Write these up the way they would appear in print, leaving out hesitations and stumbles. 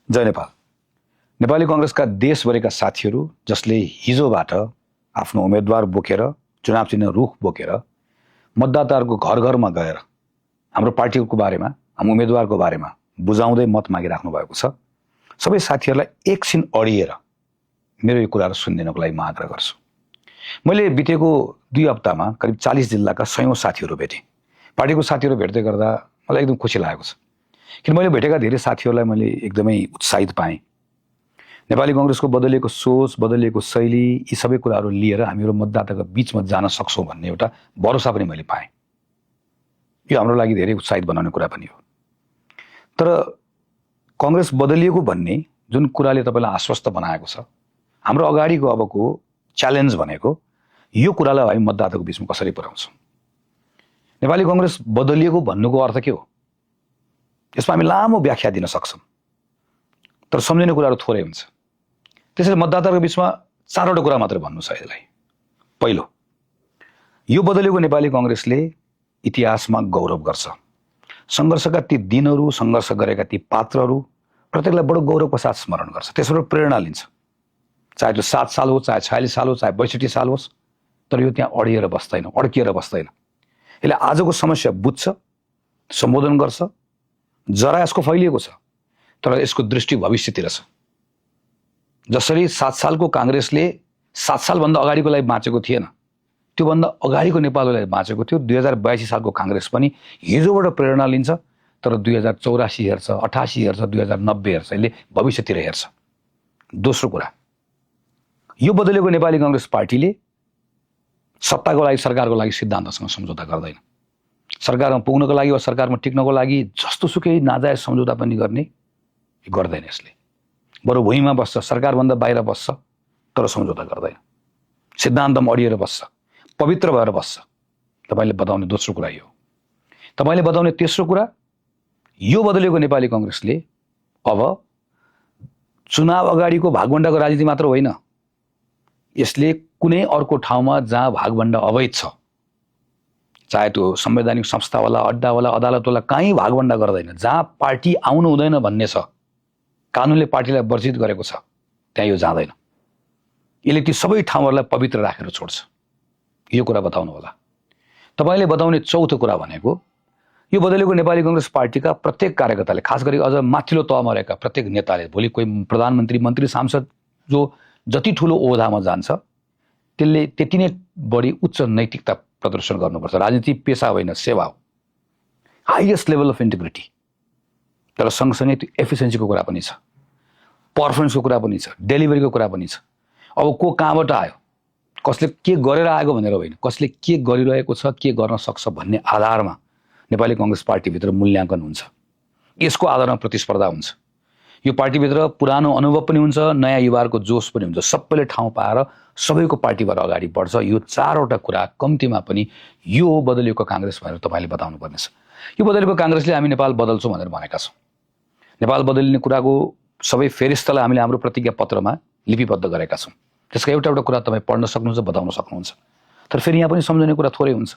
जय नेपाल। नेपाली कांग्रेसका देशभरिका साथीहरू जसले हिजोबाट आफ्नो उम्मेदवार बोकेर चुनाव चिन्ह रुख बोकेर मतदाताहरूको घर घरमा गएर हाम्रो पार्टीको बारेमा हाम्रो उम्मेदवारको बारेमा बुझाउँदै मत मागिराख्नु भएको छ। सबै साथीहरूलाई एकछिन अडिएर मेरो यो कुराहरू सुनिदिनको लागि म आग्रह गर्छु। मैले बितेको 2 हप्तामा करिब 40 जिल्लाका सयौं साथीहरू भेटेँ। पार्टीको साथीहरू भेट्दै गर्दा मलाई एकदम खुसी लागेको छ, किन मैले भेटेका धेरै साथीहरूलाई मैले एकदमै उत्साहित पाएँ। नेपाली कांग्रेसको बदलिएको सोच, बदलिएको शैली, यी सबै कुराहरू लिएर हामीहरू मतदाताको बीचमा जान सक्छौँ भन्ने एउटा भरोसा पनि मैले पाएँ। यो हाम्रो लागि धेरै उत्साहित बनाउने कुरा पनि हो। तर कांग्रेस बदलिएको भन्ने जुन कुराले तपाईँलाई आश्वस्त बनाएको छ, हाम्रो अगाडिको अबको च्यालेन्ज भनेको यो कुरालाई हामी मतदाताको बीचमा कसरी पुर्याउँछौँ। नेपाली कांग्रेस बदलिएको भन्नुको अर्थ के हो, यसमा हामी लामो व्याख्या दिन सक्छौँ, तर सम्झिने कुराहरू थोरै हुन्छ। त्यसैले मतदाताको बीचमा 4वटा कुरा मात्र भन्नु छ यसलाई। पहिलो, यो बदलेको नेपाली कांग्रेसले इतिहासमा गौरव गर्छ। सङ्घर्षका ती दिनहरू, सङ्घर्ष गरेका ती पात्रहरू प्रत्येकलाई बडो गौरवको साथ स्मरण गर्छ, त्यसबाट प्रेरणा लिन्छ। चाहे त्यो 7 साल हो, चाहे 46 साल हो, चाहे 62 साल होस्, तर यो त्यहाँ अडिएर बस्दैन, अड्किएर बस्दैन। यसले आजको समस्या बुझ्छ, सम्बोधन गर्छ। जरा यसको फैलिएको छ, तर यसको दृष्टि भविष्यतिर छ। जसरी 7 सालको कांग्रेसले 7 सालभन्दा अगाडिको लागि बाँचेको थिएन, त्योभन्दा अगाडिको नेपाललाई बाँचेको थियो, 2082 सालको कांग्रेस पनि हिजोबाट प्रेरणा लिन्छ, तर 2084 हेर्छ, 88 हेर्छ, 2090 हेर्छ, यसले भविष्यतिर हेर्छ। दोस्रो कुरा, यो बदलेको नेपाली कांग्रेस पार्टीले सत्ताको लागि, सरकारको लागि सिद्धान्तसँग सम्झौता गर्दैन। सरकारमा पुग्नको लागि वा सरकारमा टिक्नको लागि जस्तो सुकै नाजायज सम्झौता पनि गर्दैन। यसले बरु भुइँमा बस्छ, सरकारभन्दा बाहिर बस्छ, तर सम्झौता गर्दैन। सिद्धान्तमा अडिएर बस्छ, पवित्र भएर बस्छ। तपाईँले बताउने दोस्रो कुरा यो। तपाईँले बताउने तेस्रो कुरा, यो बदलेको नेपाली कांग्रेसले अब चुनाव अगाडिको भागभण्डाको राजनीति मात्र होइन, यसले कुनै अर्को ठाउँमा जहाँ भागभण्डा अवैध छ, चाहे त्यो संवैधानिक संस्थावाला, अड्डावाला, अदालतवाला, कहीँ भागभण्डा गर्दैन। जहाँ पार्टी आउनु हुँदैन भन्ने छ, कानुनले पार्टीलाई वर्जित गरेको छ, त्यहाँ यो जाँदैन। यसले ती सबै ठाउँहरूलाई पवित्र राखेर छोड्छ। यो कुरा बताउनु होला। तपाईँले बताउने चौथो कुरा भनेको, यो बदलेको नेपाली कांग्रेस पार्टीका प्रत्येक कार्यकर्ताले, खास गरी अझ माथिल्लो तहमा रहेका प्रत्येक नेताले, भोलि कोही प्रधानमन्त्री, मन्त्री, सांसद जो जति ठुलो ओहदामा जान्छ, त्यसले त्यति नै बढी उच्च नैतिकता प्रदर्शन गर्नुपर्छ। राजनीति पेसा होइन, सेवा हो। Highest level of integrity. तर सँगसँगै त्यो एफिसियन्सीको कुरा पनि छ, पर्फर्मेन्सको कुरा पनि छ, डेलिभरीको कुरा पनि छ। अब को कहाँबाट आयो, कसले के गरेर आएको भनेर होइन, कसले के गरिरहेको छ, के गर्न सक्छ भन्ने आधारमा नेपाली कांग्रेस पार्टीभित्र मूल्याङ्कन हुन्छ। यसको आधारमा प्रतिस्पर्धा हुन्छ। यो पार्टीभित्र पुरानो अनुभव पनि हुन्छ, नयाँ युवाहरूको जोस पनि हुन्छ। सबैले ठाउँ पाएर सबैको पार्टीबाट अगाडि बढ्छ। यो 4वटा कुरा कम्तीमा पनि यो बदलिएको कांग्रेस भनेर तपाईँले बताउनु पर्नेछ। यो बदलेको कांग्रेसले हामी नेपाल बदल्छौँ भनेर भनेका छौँ। नेपाल बदलिने कुराको सबै फेरिस्तलाई हामीले हाम्रो प्रतिज्ञा पत्रमा लिपिबद्ध गरेका छौँ। त्यसका एउटा कुरा तपाईँ पढ्न सक्नुहुन्छ, बताउन सक्नुहुन्छ। तर फेरि यहाँ पनि सम्झने कुरा थोरै हुन्छ।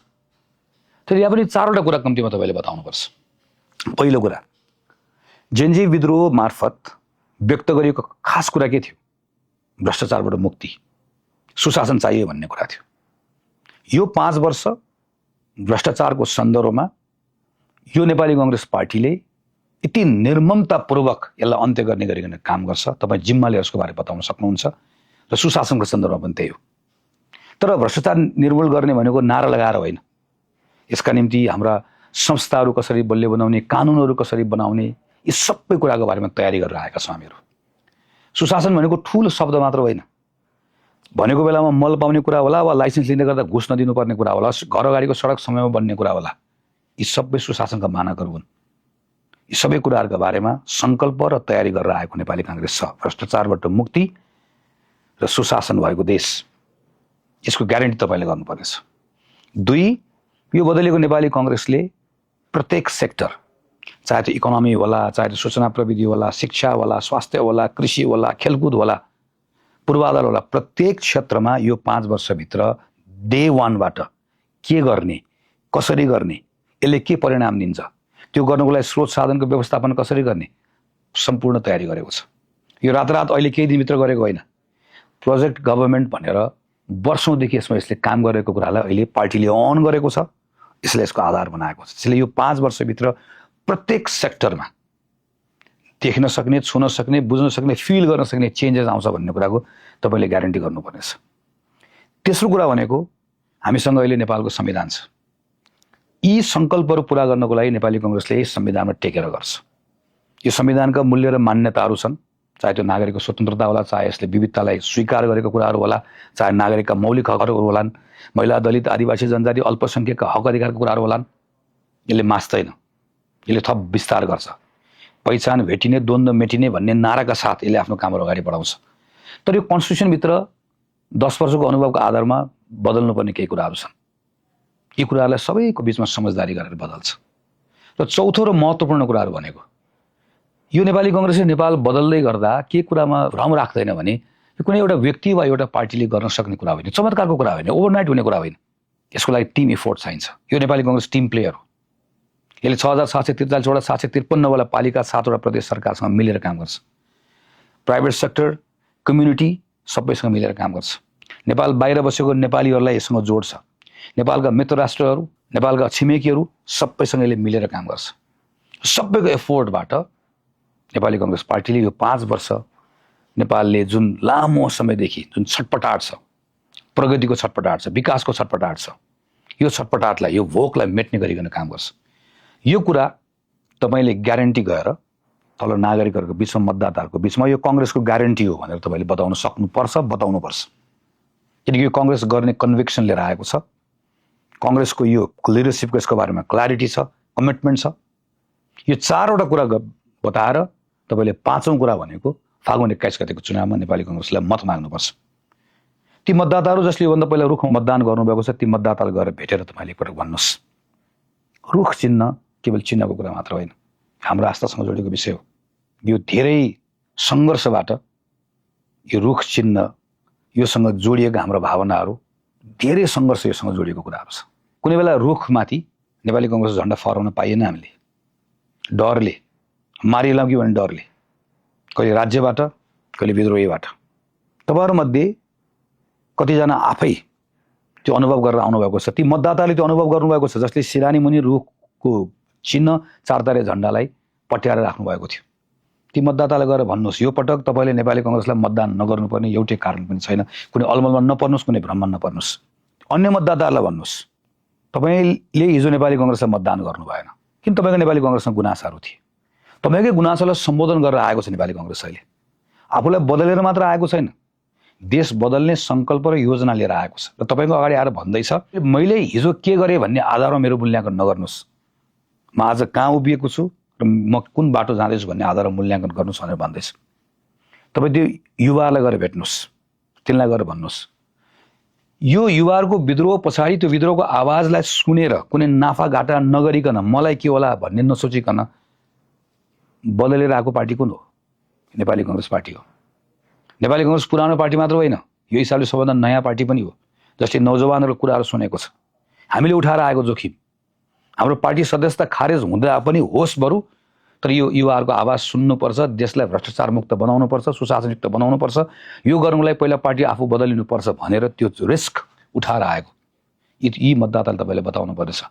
तर यहाँ पनि 4वटा कुरा कम्तीमा तपाईँले बताउनुपर्छ। पहिलो कुरा, जेनजी विद्रोह मार्फत व्यक्त गरिएको खास कुरा के थियो? भ्रष्टाचारबाट मुक्ति, सुशासन चाहियो भन्ने कुरा थियो। यो 5 वर्ष भ्रष्टाचारको सन्दर्भमा यो नेपाली कांग्रेस पार्टीले यति निर्ममतापूर्वक यसलाई अन्त्य गर्ने गरिकन काम गर्छ। तपाईँ जिम्माले यसको बारे बताउन सक्नुहुन्छ। र सुशासनको सन्दर्भमा पनि त्यही हो। तर भ्रष्टाचार निर्मूल गर्ने भनेको नारा लगाएर होइन। यसका निम्ति हाम्रा संस्थाहरू कसरी बलियो बनाउने, कानुनहरू कसरी बनाउने, यी सबै कुराको बारेमा तयारी गरेर आएका छौँ हामीहरू। सुशासन भनेको ठुलो शब्द मात्र होइन। भनेको बेलामा मल पाउने कुरा होला, वा लाइसेन्स लिँदै गर्दा घुस नदिनुपर्ने कुरा होला, घर अगाडिको सडक समयमा बन्ने कुरा होला। यी सबै सुशासनका मानकहरू हुन्। यी सबै कुराहरूका बारेमा सङ्कल्प र तयारी गरेर आएको नेपाली कांग्रेस छ। भ्रष्टाचारबाट मुक्ति र सुशासन भएको देश, यसको ग्यारेन्टी तपाईँले गर्नुपर्नेछ। 2, यो बदलेको नेपाली कांग्रेसले प्रत्येक सेक्टर, चाहे त्यो इकोनोमी होला, चाहे त्यो सूचना प्रविधि होला, शिक्षा होला, स्वास्थ्य होला, कृषि होला, खेलकुद होला, पूर्वाधार होला, प्रत्येक क्षेत्रमा यो 5 वर्षभित्र डे 1बाट के गर्ने, कसरी गर्ने, यसले के परिणाम दिन्छ, त्यो गर्नको लागि स्रोत साधनको व्यवस्थापन कसरी गर्ने, सम्पूर्ण तयारी गरेको छ। यो रातरात अहिले केही दिनभित्र गरेको होइन। प्रोजेक्ट गभर्मेन्ट भनेर वर्षौँदेखि यसमा यसले काम गरेको कुरालाई अहिले पार्टीले अन गरेको छ, यसले यसको आधार बनाएको छ। त्यसले यो 5 वर्षभित्र प्रत्येक सेक्टरमा देख्न सक्ने, छुन सक्ने, बुझ्न सक्ने, फिल गर्न सक्ने चेन्जेस आउँछ भन्ने कुराको तपाईँले ग्यारेन्टी गर्नुपर्नेछ। तेस्रो कुरा भनेको हामीसँग अहिले नेपालको संविधान छ। यी सङ्कल्पहरू पुरा गर्नको लागि नेपाली कङ्ग्रेसले यस संविधानमा टेकेर गर्छ। यो संविधानका मूल्य र मान्यताहरू छन्, चाहे त्यो नागरिकको स्वतन्त्रता होला, चाहे यसले विविधतालाई स्वीकार गरेको कुराहरू होला, चाहे नागरिकका मौलिक हकहरू होलान्, महिला, दलित, आदिवासी जनजाति, अल्पसङ्ख्यकका हक अधिकारका कुराहरू होलान्। यसले मास्दैन, यसले थप विस्तार गर्छ। पहिचान भेटिने, द्वन्द्व मेटिने भन्ने नाराका साथ यसले आफ्नो कामहरू अगाडि बढाउँछ। तर यो कन्स्टिट्युसनभित्र 10 वर्षको अनुभवको आधारमा बदल्नुपर्ने केही कुराहरू छन्। यी कुराहरूलाई सबैको बिचमा समझदारी गरेर बदल्छ। र चौथो र महत्त्वपूर्ण कुराहरू भनेको यो नेपाली कङ्ग्रेसले नेपाल बदल्दै गर्दा के कुरामा भ्रम राख्दैन भने यो कुनै एउटा व्यक्ति वा एउटा पार्टीले गर्न सक्ने कुरा होइन, चमत्कारको कुरा होइन, ओभरनाइट हुने कुरा होइन। यसको लागि टिम एफोर्ट चाहिन्छ। यो नेपाली कङ्ग्रेस टिम प्लेयर हो। यसले 6743 वटा 753 वाला पालिका 7 वटा प्रदेश सरकारसँग मिलेर काम गर्छ। प्राइभेट सेक्टर, कम्युनिटी सबैसँग मिलेर काम गर्छ। नेपाल बाहिर बसेको नेपालीहरूलाई यससँग जोड्छ। नेपालका मित्र राष्ट्रहरू, नेपालका छिमेकीहरू सबैसँग यसले मिलेर काम गर्छ। सबैको एफोर्टबाट नेपाली कङ्ग्रेस पार्टीले यो 5 वर्ष नेपालले जुन लामो समयदेखि जुन छटपटाट छ, प्रगतिको छटपटाट छ, विकासको छटपटाट छ, यो छटपटाटलाई, यो भोकलाई मेट्ने गरिकन काम गर्छ। यो कुरा तपाईँले ग्यारेन्टी गएर तल नागरिकहरूको बिचमा, मतदाताहरूको बिचमा यो कङ्ग्रेसको ग्यारेन्टी हो भनेर तपाईँले बताउन सक्नुपर्छ, बताउनुपर्छ। किनकि यो कङ्ग्रेस गर्ने कन्भिक्सन लिएर आएको छ। कङ्ग्रेसको यो लिडरसिपको यसको बारेमा क्ल्यारिटी छ, कमिटमेन्ट छ। यो 4 वटा कुरा बताएर तपाईँले 5औं कुरा भनेको फागुन 21 गतेको चुनावमा नेपाली कङ्ग्रेसलाई मत माग्नुपर्छ। ती मतदाताहरू जसले योभन्दा पहिला रुख मतदान गर्नुभएको छ, ती मतदातालाई गएर भेटेर तपाईँले एकपटक भन्नुहोस्। रुख चिन्ह केवल चिन्हको कुरा मात्र होइन, हाम्रो आस्थासँग जोडिएको विषय हो। यो धेरै सङ्घर्षबाट यो रुख चिन्ह, योसँग जोडिएका हाम्रो भावनाहरू, धेरै सङ्घर्ष योसँग जोडिएको कुराहरू छ। कुनै बेला रुखमाथि नेपाली कङ्ग्रेस झन्डा फहराउन पाइएन हामीले, डरले, मारिएला कि भन्ने डरले, कहिले राज्यबाट, कहिले विद्रोहीबाट। तपाईँहरूमध्ये कतिजना आफै त्यो अनुभव गरेर आउनुभएको छ। ती मतदाताले त्यो अनुभव गर्नुभएको छ जसले सिरानी मुनि रुखको चिन्ह 4 तारे झन्डालाई पट्याएर राख्नुभएको थियो। ती मतदातालाई गएर भन्नुहोस्, यो पटक तपाईँले नेपाली कङ्ग्रेसलाई मतदान नगर्नुपर्ने एउटै कारण पनि छैन। कुनै अलमलमा नपर्नुहोस्, कुनै भ्रममा नपर्नुहोस्। अन्य मतदाताहरूलाई भन्नुहोस्, तपाईँले हिजो नेपाली कङ्ग्रेसलाई मतदान गर्नु भएन, किन तपाईँको नेपाली कङ्ग्रेसमा गुनासाहरू थिए। तपाईँकै गुनासोलाई सम्बोधन गरेर आएको छ नेपाली कङ्ग्रेस। अहिले आफूलाई बदलेर मात्र आएको छैन, देश बदल्ने सङ्कल्प र योजना लिएर आएको छ। र तपाईँको अगाडि आएर भन्दैछ मैले हिजो के गरेँ भन्ने आधारमा मेरो मूल्याङ्कन नगर्नुहोस्। म आज कहाँ उभिएको छु र म कुन बाटो जाँदैछु भन्ने आधारमा मूल्याङ्कन गर्नुहोस् भनेर भन्दैछ। तपाईँ त्यो युवाहरूलाई गएर भेट्नुहोस्, तिनलाई गएर भन्नुहोस्। यो युवाहरूको विद्रोह पछाडि त्यो विद्रोहको आवाजलाई सुनेर कुनै नाफाघाटा नगरिकन मलाई के होला भन्ने नसोचिकन बदलेर आएको पार्टी कुन हो? नेपाली कङ्ग्रेस पार्टी हो। नेपाली कङ्ग्रेस पुरानो पार्टी मात्र होइन, यो हिसाबले सबभन्दा नयाँ पार्टी पनि हो, जसले नौजवानहरूको कुराहरू सुनेको छ। हामीले उठाएर आएको जोखिम, हाम्रो पार्टी सदस्यता खारेज हुँदा पनि होस् बरु, तर यो युवाहरूको आवाज सुन्नुपर्छ, देशलाई भ्रष्टाचार मुक्त बनाउनुपर्छ, सुशासनयुक्त बनाउनुपर्छ। यो गर्नुलाई पहिला पार्टी आफू बदलिनुपर्छ भनेर त्यो रिस्क उठाएर आएको यी मतदाताले तपाईँले बताउनु पर्नेछ।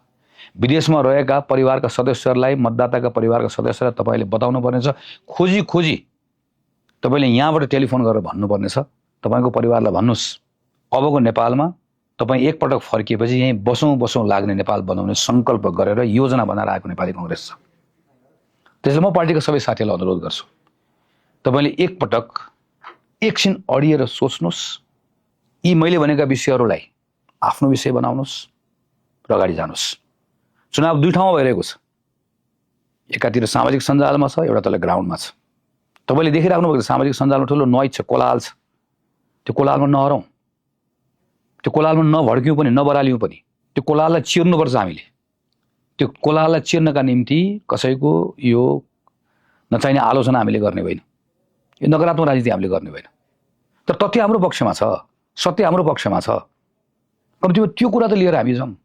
विदेशमा रहेका परिवारका सदस्यहरूलाई, मतदाताका परिवारका सदस्यलाई तपाईँले बताउनु पर्नेछ। खोजी खोजी तपाईँले यहाँबाट टेलिफोन गरेर भन्नुपर्नेछ। तपाईँको परिवारलाई भन्नुहोस्, अबको नेपालमा तपाईँ एकपटक फर्किएपछि यहीँ बसौँ लाग्ने नेपाल बनाउने सङ्कल्प गरेर योजना बनाएर आएको नेपाली कङ्ग्रेस छ। त्यसले म पार्टीका सबै साथीहरूलाई अनुरोध गर्छु, तपाईँले एकपटक एकछिन अडिएर सोच्नुहोस्, यी मैले भनेका विषयहरूलाई आफ्नो विषय बनाउनुहोस् र अगाडि जानुहोस्। चुनाव 2 ठाउँमा भइरहेको छ, एकातिर सामाजिक सञ्जालमा छ, एउटा तल ग्राउन्डमा छ। तपाईँले देखिराख्नु भएको सामाजिक सञ्जालमा ठुलो नोइज छ, कोलाहल छ। त्यो कोलाहलमा नहरौँ, त्यो कोलाहलमा नभड्क्यौँ पनि, नबरालियौँ पनि। त्यो कोलाहललाई चिर्नुपर्छ हामीले। त्यो कोलाहललाई चिर्नका निम्ति कसैको यो नचाहिने आलोचना हामीले गर्ने होइन, यो नकारात्मक राजनीति हामीले गर्ने होइन। तर तथ्य हाम्रो पक्षमा छ, सत्य हाम्रो पक्षमा छ। कम्तीमा त्यो कुरा त लिएर हामी जाउँ।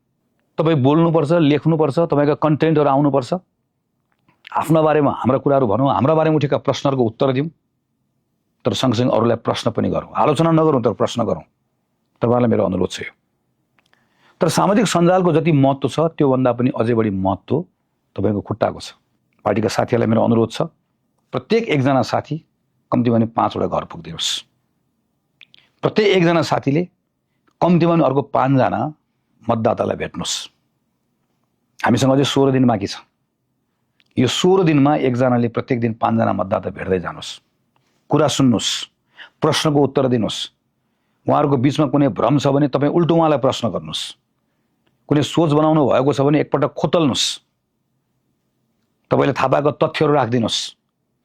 तपाईँ बोल्नुपर्छ, लेख्नुपर्छ, तपाईँका कन्टेन्टहरू आउनुपर्छ। आफ्ना बारेमा हाम्रा कुराहरू भनौँ, हाम्रा बारेमा उठेका प्रश्नहरूको उत्तर दिउँ, तर सँगसँगै अरूलाई प्रश्न पनि गरौँ। आलोचना नगरौँ तर प्रश्न गरौँ। तपाईँहरूलाई मेरो अनुरोध छ यो। तर सामाजिक सञ्जालको जति महत्त्व छ त्योभन्दा पनि अझै बढी महत्त्व तपाईँको खुट्टाको छ। पार्टीका साथीहरूलाई मेरो अनुरोध छ, प्रत्येक एकजना साथी कम्तीमा पनि 5वटा घर पुगिदिनुहोस्। प्रत्येक एकजना साथीले कम्तीमा पनि अर्को 5 जना मतदातालाई भेट्नुहोस्। हामीसँग अझै 16 दिन बाँकी छ। यो 16 दिनमा एकजनाले प्रत्येक दिन 5 जना मतदाता भेट्दै जानुहोस्, कुरा सुन्नुहोस्, प्रश्नको उत्तर दिनुहोस्। उहाँहरूको बिचमा कुनै भ्रम छ भने तपाईँ उल्टो उहाँलाई प्रश्न गर्नुहोस्। कुनै सोच बनाउनु भएको छ भने एकपल्ट खोतल्नुहोस्। तपाईँले थाहा पाएको तथ्यहरू राखिदिनुहोस्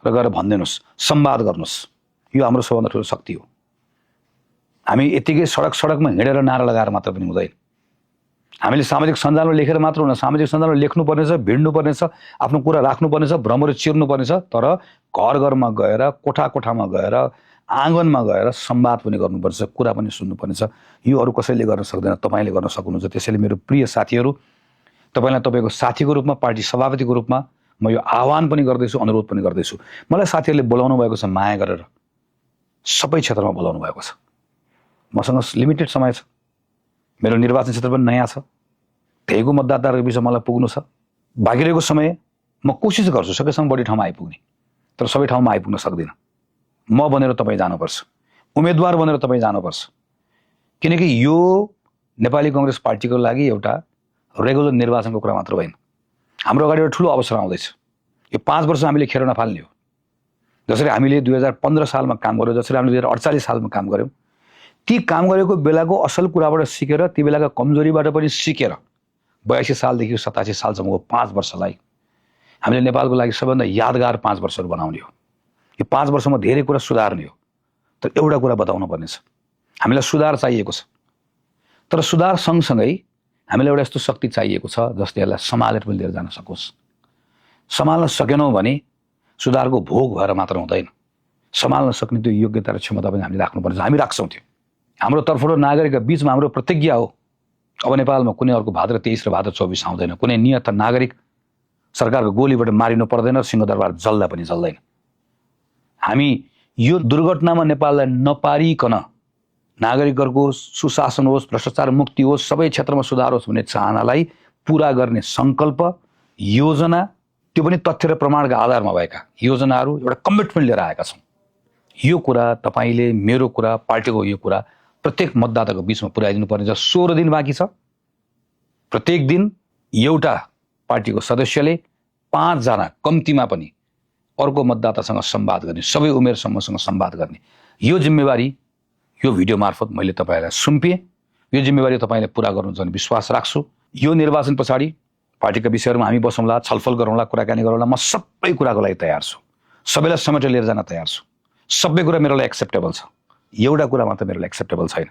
र गएर भनिदिनुहोस्, संवाद गर्नुहोस्। यो हाम्रो सबभन्दा ठुलो शक्ति हो। हामी यतिकै सडकमा हिँडेर नारा लगाएर मात्र पनि हुँदैन। हामीले सामाजिक सञ्जालमा लेखेर मात्र हुँदैन, सामाजिक सञ्जालमा लेख्नुपर्नेछ, भिड्नुपर्नेछ, आफ्नो कुरा राख्नुपर्नेछ, भ्रमहरू चिर्नुपर्नेछ, तर घर घरमा गएर, कोठामा गएर, आँगनमा गएर संवाद पनि गर्नुपर्छ, कुरा पनि सुन्नुपर्नेछ। यो अरू कसैले गर्न सक्दैन, तपाईँले गर्न सक्नुहुन्छ। त्यसैले मेरो प्रिय साथीहरू, तपाईँलाई तपाईँको साथीको रूपमा, पार्टी सभापतिको रूपमा म यो आह्वान पनि गर्दैछु, अनुरोध पनि गर्दैछु। मलाई साथीहरूले बोलाउनु भएको छ, माया गरेर सबै क्षेत्रमा बोलाउनु भएको छ। मसँग लिमिटेड समय छ, मेरो निर्वाचन क्षेत्र पनि नयाँ छ, त्यहीको मतदाताहरूको बिचमा मलाई पुग्नु छ। बाँकी रहेको समय म कोसिस गर्छु सकेसम्म बढी ठाउँमा आइपुग्ने, तर सबै ठाउँमा आइपुग्न सक्दिनँ। म बनेर तपाईँ जानुपर्छ, उम्मेदवार बनेर तपाईँ जानुपर्छ, किनकि यो नेपाली कांग्रेस पार्टीको लागि एउटा रेगुलर निर्वाचनको कुरा मात्र होइन। हाम्रो अगाडि एउटा ठुलो अवसर आउँदैछ। यो 5 वर्ष हामीले खेर नफाल्ने हो। जसरी हामीले 2015 सालमा काम गर्यौँ, जसरी हामीले 2048 सालमा काम गऱ्यौँ, ती काम गरेको बेलाको असल कुराबाट सिकेर, ती बेलाका कमजोरीबाट पनि सिकेर 82 सालदेखि 87 सालसम्मको 5 वर्षलाई हामीले नेपालको लागि सबैभन्दा यादगार 5 वर्षहरू बनाउने हो। यो 5 वर्षमा धेरै कुरा सुधार्ने हो, तर एउटा कुरा बताउनु पर्नेछ, हामीलाई सुधार चाहिएको छ, तर सुधार सँगसँगै हामीलाई एउटा यस्तो शक्ति चाहिएको छ जसले यसलाई सम्हालेर पनि लिएर जान सकोस्। सम्हाल्न सकेनौँ भने सुधारको भोग भएर मात्र हुँदैन, सम्हाल्न सक्ने त्यो योग्यता र क्षमता पनि हामीले राख्नुपर्छ। हामी राख्छौँ त्यो। हाम्रो तर्फबाट नागरिकका बिचमा हाम्रो प्रतिज्ञा हो, अब नेपालमा कुनै अर्को भाद्र 23 र भाद्र 24 आउँदैन। कुनै नियत नागरिक सरकारको गोलीबाट मारिनु पर्दैन, सिंहदरबार जल्दा पनि जल्दैन। हामी यो दुर्घटनामा नेपाललाई नपारिकन नागरिकहरूको सुशासन होस्, भ्रष्टाचार मुक्ति होस्, सबै क्षेत्रमा सुधार होस् भन्ने चाहनालाई पुरा गर्ने सङ्कल्प, योजना, त्यो पनि तथ्य र प्रमाणका आधारमा भएका योजनाहरू, एउटा कमिटमेन्ट लिएर आएका छौँ। यो कुरा तपाईँले, मेरो कुरा, पार्टीको यो कुरा प्रत्येक मतदाताको बिचमा पुर्याइदिनु पर्ने छ। 16 दिन बाँकी छ। प्रत्येक दिन एउटा पार्टीको सदस्यले 5 जना कम्तीमा पनि अर्को मतदातासँग संवाद गर्ने, सबै उमेर समूहसँग संवाद गर्ने। यो जिम्मेवारी यो भिडियो मार्फत मैले तपाईँलाई सुम्पिएँ। यो जिम्मेवारी तपाईँले पुरा गर्नुहुन्छ भन्ने विश्वास राख्छु। यो निर्वाचन पछाडि पार्टीका विषयहरूमा हामी बसौँला, छलफल गरौँला, कुराकानी गरौँला। म सबै कुराको लागि तयार छु, सबैलाई समेटेर लिएर जान तयार छु। सबै कुरा मेरो लागि एक्सेप्टेबल छ, एउटा कुरा मात्र मेरो लागि एक्सेप्टेबल छैन।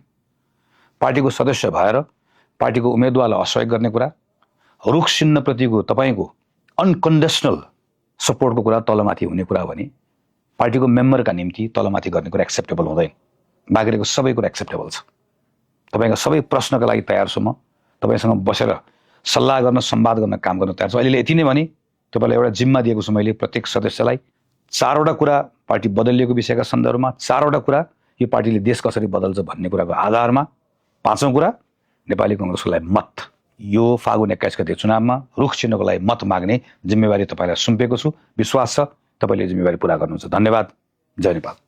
पार्टीको सदस्य भएर पार्टीको उम्मेदवारलाई असहयोग गर्ने कुरा, रुख चिन्हप्रतिको तपाईँको अनकन्डिसनल सपोर्टको कुरा तलमाथि हुने कुरा भने पार्टीको मेम्बरका निम्ति तलमाथि गर्ने कुरा एक्सेप्टेबल हुँदैन। बाँकी रहेको सबै कुरा एक्सेप्टेबल छ। तपाईँका सबै प्रश्नका लागि तयार छु। म तपाईँसँग बसेर सल्लाह गर्न, संवाद गर्न, काम गर्न तयार छु। अहिले यति नै भने तपाईँलाई एउटा जिम्मा दिएको छु मैले प्रत्येक सदस्यलाई। 4वटा कुरा पार्टी बदलिएको विषयका सन्दर्भमा, 4वटा कुरा यो पार्टीले देश कसरी बदल्छ भन्ने कुराको आधारमा, 5औं कुरा नेपाली कांग्रेसको लागि मत। यो फागुन 21 गते चुनावमा रुख चिन्हको लागि मत माग्ने जिम्मेवारी तपाईँलाई सुम्पेको छु। विश्वास छ तपाईँले जिम्मेवारी पुरा गर्नुहुन्छ। धन्यवाद। जय नेपाल।